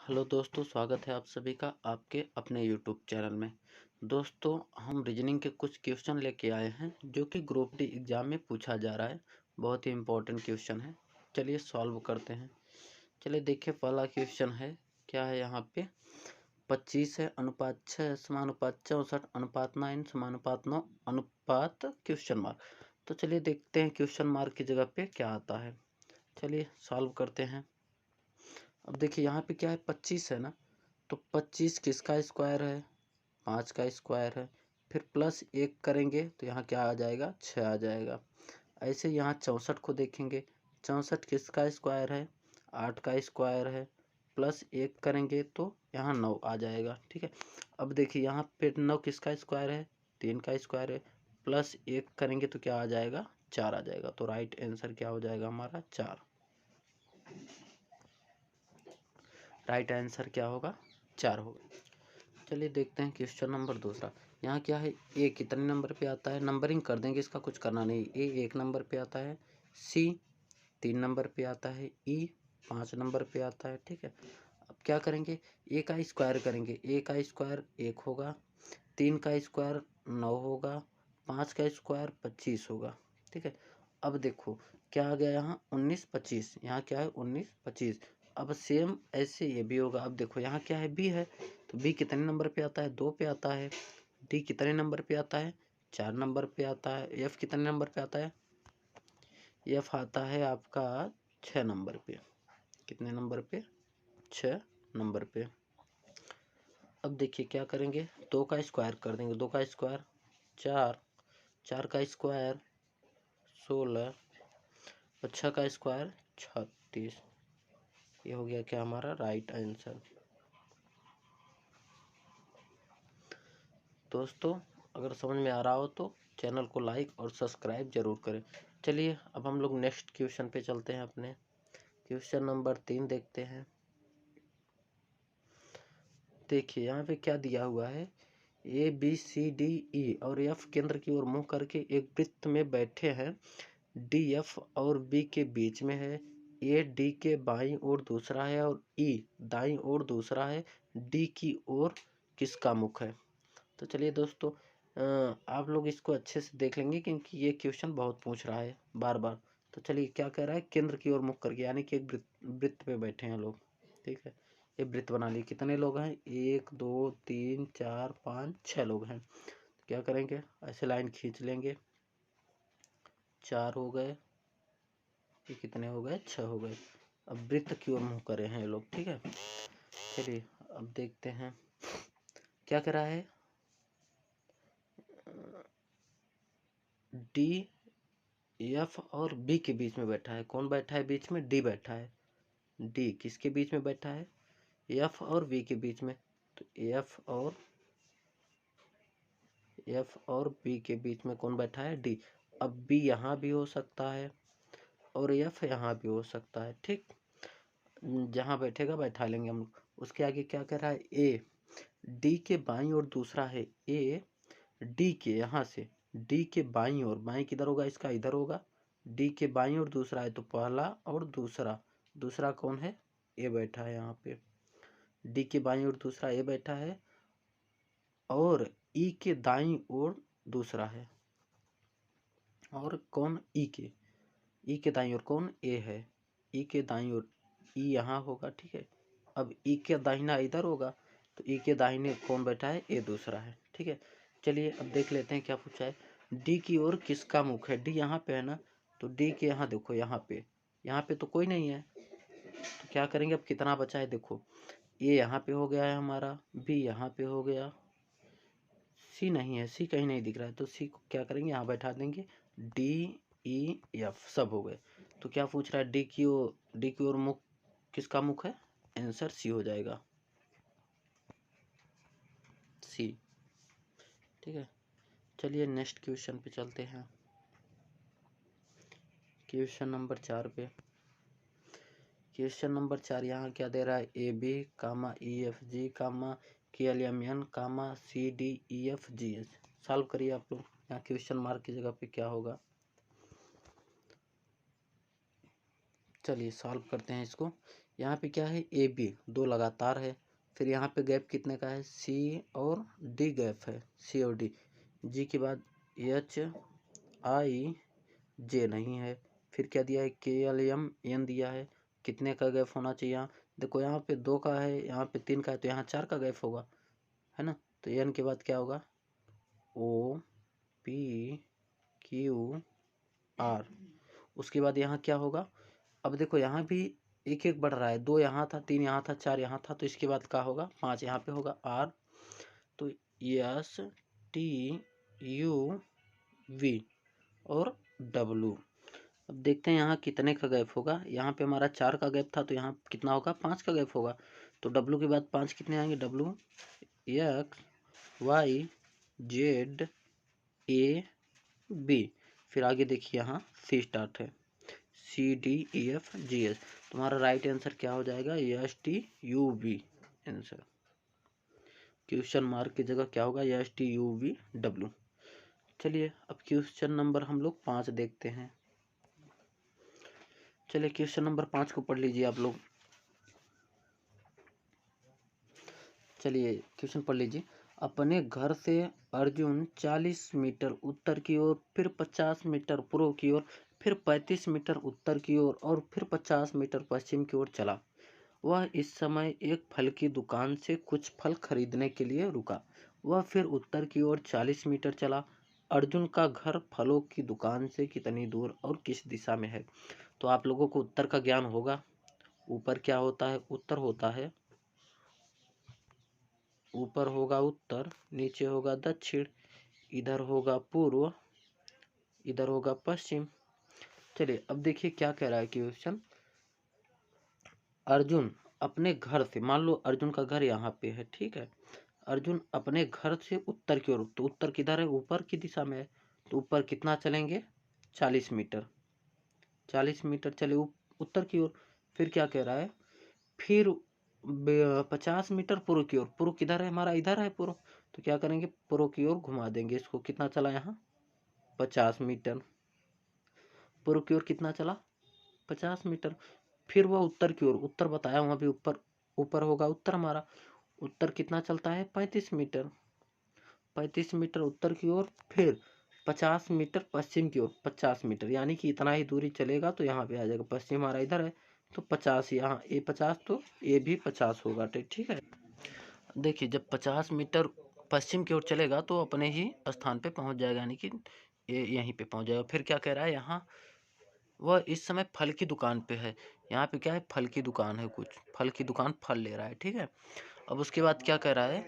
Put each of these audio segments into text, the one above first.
Hello दोस्तों, स्वागत है आप सभी का आपके अपने यूट्यूब चैनल में। दोस्तों, हम रीजनिंग के कुछ क्वेश्चन लेके आए हैं जो कि ग्रुप डी एग्ज़ाम में पूछा जा रहा है। बहुत ही इम्पोर्टेंट क्वेश्चन है। चलिए सॉल्व करते हैं। चलिए देखिए, पहला क्वेश्चन है, क्या है यहाँ पे 25 है, अनुपात 6 समानुपात 64 अनुपात 9 समानुपात 9 अनुपात क्वेश्चन मार्क। तो चलिए देखते हैं क्वेश्चन मार्क की जगह पे क्या आता है। चलिए सॉल्व करते हैं। अब देखिए यहाँ पे क्या है, 25 है ना, तो 25 किसका स्क्वायर है, 5 का स्क्वायर है। फिर प्लस 1 करेंगे तो यहाँ क्या आ जाएगा, 6 आ जाएगा। ऐसे यहाँ 64 को देखेंगे, 64 किसका स्क्वायर है, 8 का स्क्वायर है। प्लस 1 करेंगे तो यहाँ 9 आ जाएगा। ठीक है, अब देखिए यहाँ पे 9 किसका स्क्वायर है, 3 का स्क्वायर है। प्लस 1 करेंगे तो क्या आ जाएगा, 4 आ जाएगा। तो राइट आंसर क्या हो जाएगा हमारा, 4। राइट आंसर क्या होगा, 4 होगा। चलिए देखते हैं क्वेश्चन नंबर दूसरा। यहाँ क्या है, ए कितने नंबर पे आता है, नंबरिंग कर देंगे, इसका कुछ करना नहीं। ए 1 नंबर पे आता है, सी 3 नंबर पे आता है, ई 5 नंबर पे आता है। ठीक है, अब क्या करेंगे, ए का स्क्वायर करेंगे। ए का स्क्वायर 1 होगा, 3 का स्क्वायर 9 होगा, 5 का स्क्वायर 25 होगा। ठीक है, अब देखो क्या आ गया यहाँ 19 25, यहाँ क्या है 19 25। अब सेम ऐसे ये भी होगा। अब देखो यहाँ क्या है, बी है, तो बी कितने नंबर पे आता है, 2 पे आता है। डी कितने नंबर पे आता है, 4 नंबर पे आता है। एफ कितने नंबर पे आता है, एफ आता है आपका 6 नंबर पे। कितने नंबर पे, 6 नंबर पे। अब देखिए क्या करेंगे, 2 का स्क्वायर कर देंगे। 2 का स्क्वायर 4, 4 का स्क्वायर 16 और 6 का स्क्वायर 36। ये हो गया क्या हमारा राइट आंसर। दोस्तों, अगर समझ में आ रहा हो तो चैनल को लाइक और सब्सक्राइब जरूर करें। चलिए अब हम लोग नेक्स्ट क्वेश्चन पे चलते हैं। अपने क्वेश्चन नंबर 3 देखते हैं। देखिए यहाँ पे क्या दिया हुआ है, ए बी सी डी ई और एफ केंद्र की ओर मुंह करके एक वृत्त में बैठे हैं। डी एफ और बी के बीच में है। ए डी के बाईं ओर दूसरा है और ई दाईं ओर दूसरा है। डी की ओर किसका मुख है। तो चलिए दोस्तों, आप लोग इसको अच्छे से देख लेंगे क्योंकि ये क्वेश्चन बहुत पूछ रहा है बार बार। तो चलिए क्या कह रहा है, केंद्र की ओर मुख करके, यानी कि एक वृत्त पे बैठे हैं लोग। ठीक है, ये वृत्त बना लिए। कितने लोग हैं, 1 2 3 4 5 6 लोग हैं। तो क्या करेंगे, ऐसे लाइन खींच लेंगे। 4 हो गए, ये कितने हो गए, 6 हो गए। अब वृत्त की ओर मुंह करे हैं ये लोग। ठीक है, चलिए अब देखते हैं क्या कह रहा है। डी एफ और बी के बीच में बैठा है। कौन बैठा है बीच में, डी बैठा है। डी किसके बीच में बैठा है, एफ और बी के बीच में। तो एफ और बी के बीच में कौन बैठा है, डी। अब बी यहाँ भी हो सकता है और एफ यहाँ भी हो सकता है। ठीक, जहाँ बैठेगा बैठा लेंगे हम लोग। उसके आगे क्या कह रहा है, ए डी के बाईं ओर दूसरा है। ए डी के यहाँ से, डी के बाईं ओर, बाईं किधर होगा, इसका इधर होगा। डी के बाईं ओर दूसरा है, तो पहला और दूसरा, दूसरा कौन है, ए बैठा है यहाँ पे। डी के बाईं ओर दूसरा ए बैठा है और ई के दाईं ओर दूसरा है। और कौन, ई के दाईं ओर कौन, ए है। ई के दाईं ओर ई यहाँ होगा। ठीक है, अब ई के दाहिना इधर होगा, तो ई के दाहिने कौन बैठा है, ए दूसरा है। ठीक है, चलिए अब देख लेते हैं क्या पूछा है। डी की ओर किसका मुख है, डी यहाँ पे है ना, तो डी के यहाँ देखो, यहाँ पे तो कोई नहीं है। तो क्या करेंगे, अब कितना बचा है देखो, ए यहाँ पे हो गया है हमारा, बी यहाँ पे हो गया, सी नहीं है, सी कहीं नहीं दिख रहा है, तो सी को क्या करेंगे, यहाँ बैठा देंगे। डी ई एफ सब हो गए। तो क्या पूछ रहा है, डी की ओर मुख किसका मुख है, आंसर सी हो जाएगा, सी। ठीक है, चलिए नेक्स्ट क्वेश्चन पे चलते हैं। क्वेश्चन नंबर 4 पे। क्वेश्चन नंबर 4 यहाँ क्या दे रहा है, A B comma E F G comma K L M N comma C D E F G H. Solve करिए आप लोग। यहाँ क्वेश्चन मार्क की जगह पे क्या होगा, चलिए सॉल्व करते हैं इसको। यहाँ पे क्या है, ए बी दो लगातार है, फिर यहाँ पे गैप कितने का है, सी और डी गैप है, सी और डी। जी के बाद एच आई जे नहीं है, फिर क्या दिया है, के एल एम एन दिया है। कितने का गैप होना चाहिए यहाँ, देखो यहाँ पे 2 का है, यहाँ पे 3 का है, तो यहाँ 4 का गैप होगा, है ना। तो एन के बाद क्या होगा, ओ पी क्यू आर। उसके बाद यहाँ क्या होगा, अब देखो यहाँ भी एक एक बढ़ रहा है, 2 यहाँ था, 3 यहाँ था, 4 यहाँ था, तो इसके बाद क्या होगा, 5 यहाँ पे होगा, आर। तो एस टी यू वी और डब्लू। अब देखते हैं यहाँ कितने का गैप होगा। यहाँ पे हमारा 4 का गैप था, तो यहाँ कितना होगा, 5 का गैप होगा। तो डब्लू के बाद 5 कितने आएंगे, W X Y Z A B. फिर आगे देखिए यहाँ सी स्टार्ट है, C D E F G H. तुम्हारा राइट आंसर क्या हो जाएगा, S T U V answer. Question mark की जगह क्या होगा, S T U V W. चलिए अब क्वेश्चन नंबर हम लोग 5 देखते हैं। चलिए क्वेश्चन नंबर 5 को पढ़ लीजिए आप लोग। चलिए क्वेश्चन पढ़ लीजिए। अपने घर से अर्जुन 40 मीटर उत्तर की ओर, फिर 50 मीटर पूर्व की ओर, फिर 35 मीटर उत्तर की ओर और फिर 50 मीटर पश्चिम की ओर चला। वह इस समय एक फल की दुकान से कुछ फल खरीदने के लिए रुका। वह फिर उत्तर की ओर 40 मीटर चला। अर्जुन का घर फलों की दुकान से कितनी दूर और किस दिशा में है। तो आप लोगों को उत्तर का ज्ञान होगा। ऊपर क्या होता है, उत्तर होता है, ऊपर होगा उत्तर, नीचे होगा दक्षिण, इधर होगा पूर्व, इधर होगा पश्चिम। चलिए अब देखिए क्या कह रहा है क्वेश्चन। अर्जुन अपने घर से, मान लो अर्जुन का घर यहाँ पे है, ठीक है। अर्जुन अपने घर से उत्तर की ओर, तो उत्तर किधर है, ऊपर की दिशा में है, तो ऊपर कितना चलेंगे, 40 मीटर। 40 मीटर चले उत्तर की ओर। फिर क्या कह रहा है, फिर 50 मीटर पूर्व की ओर। पूर्व किधर है हमारा, इधर है पूर्व, तो क्या करेंगे, पूर्व की ओर घुमा देंगे इसको। कितना चला यहाँ, 50 मीटर। पूर्व की ओर कितना चला, 50 मीटर। फिर वह उत्तर की ओर, उत्तर बताया वहाँ भी ऊपर, ऊपर होगा उत्तर हमारा। उत्तर कितना चलता है, 35 मीटर। 35 मीटर उत्तर की ओर, फिर 50 मीटर पश्चिम की ओर। 50 मीटर यानी कि इतना ही दूरी चलेगा तो यहाँ पे आ जाएगा। पश्चिम हमारा इधर है, तो 50 यहाँ, ए 50 तो ए भी 50 होगा, ठीक है। देखिए जब 50 मीटर पश्चिम की ओर चलेगा तो अपने ही स्थान पे पहुंच जाएगा, यानी कि ये यहीं पे पहुंच जाएगा। फिर क्या कह रहा है यहाँ, वह इस समय फल की दुकान पे है। यहाँ पे क्या है, फल की दुकान है, कुछ फल की दुकान, फल ले रहा है, ठीक है। अब उसके बाद क्या कह रहा है,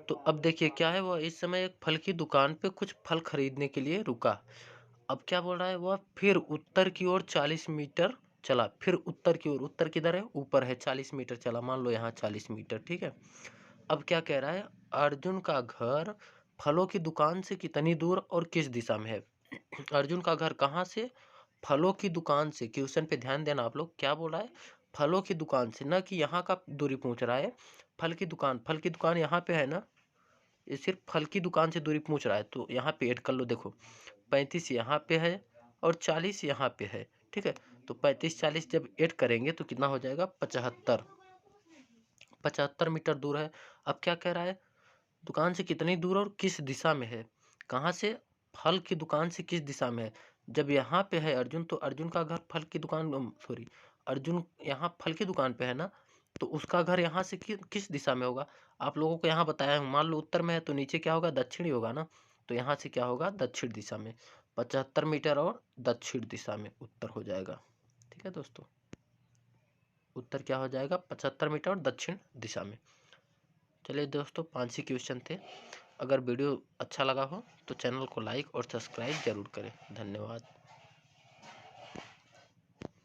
तो अब देखिए क्या है, वह इस समय एक फल की दुकान पे कुछ फल खरीदने के लिए रुका। अब क्या बोल रहा है, वह फिर उत्तर की ओर 40 मीटर चला। फिर उत्तर की ओर, उत्तर किधर है, ऊपर है, 40 मीटर चला, मान लो यहाँ 40 मीटर, ठीक है। अब क्या कह रहा है, अर्जुन का घर फलों की दुकान से कितनी दूर और किस दिशा में है। अर्जुन का घर कहाँ से, फलों की दुकान से। क्वेश्चन पे ध्यान देना आप लोग, क्या बोल रहा है, फलों की दुकान से, न कि यहाँ का दूरी पूछ रहा है। फल की दुकान, फल की दुकान यहाँ पे है ना, ये सिर्फ फल की दुकान से दूरी पूछ रहा है। तो यहाँ पे ऐड कर लो, देखो 35 यहाँ पे है और 40 यहाँ पे है, ठीक है। तो 35-40 जब ऐड करेंगे तो कितना हो जाएगा, 75 मीटर दूर है। अब क्या कह रहा है, दुकान से कितनी दूर और किस दिशा में है। कहाँ से, फल की दुकान से किस दिशा में है। जब यहाँ पे है अर्जुन, तो अर्जुन का घर फल की दुकान, सॉरी, अर्जुन यहाँ फल की दुकान पे है ना, तो उसका घर यहाँ से किस दिशा में होगा। आप लोगों को यहाँ बताया हूँ, मान लो उत्तर में है तो नीचे क्या होगा, दक्षिण ही होगा ना। तो यहाँ से क्या होगा, दक्षिण दिशा में। 75 मीटर और दक्षिण दिशा में उत्तर हो जाएगा, ठीक है दोस्तों। उत्तर क्या हो जाएगा, 75 मीटर और दक्षिण दिशा में। चलिए दोस्तों 5 ही क्वेश्चन थे। अगर वीडियो अच्छा लगा हो तो चैनल को लाइक और सब्सक्राइब जरूर करें। धन्यवाद।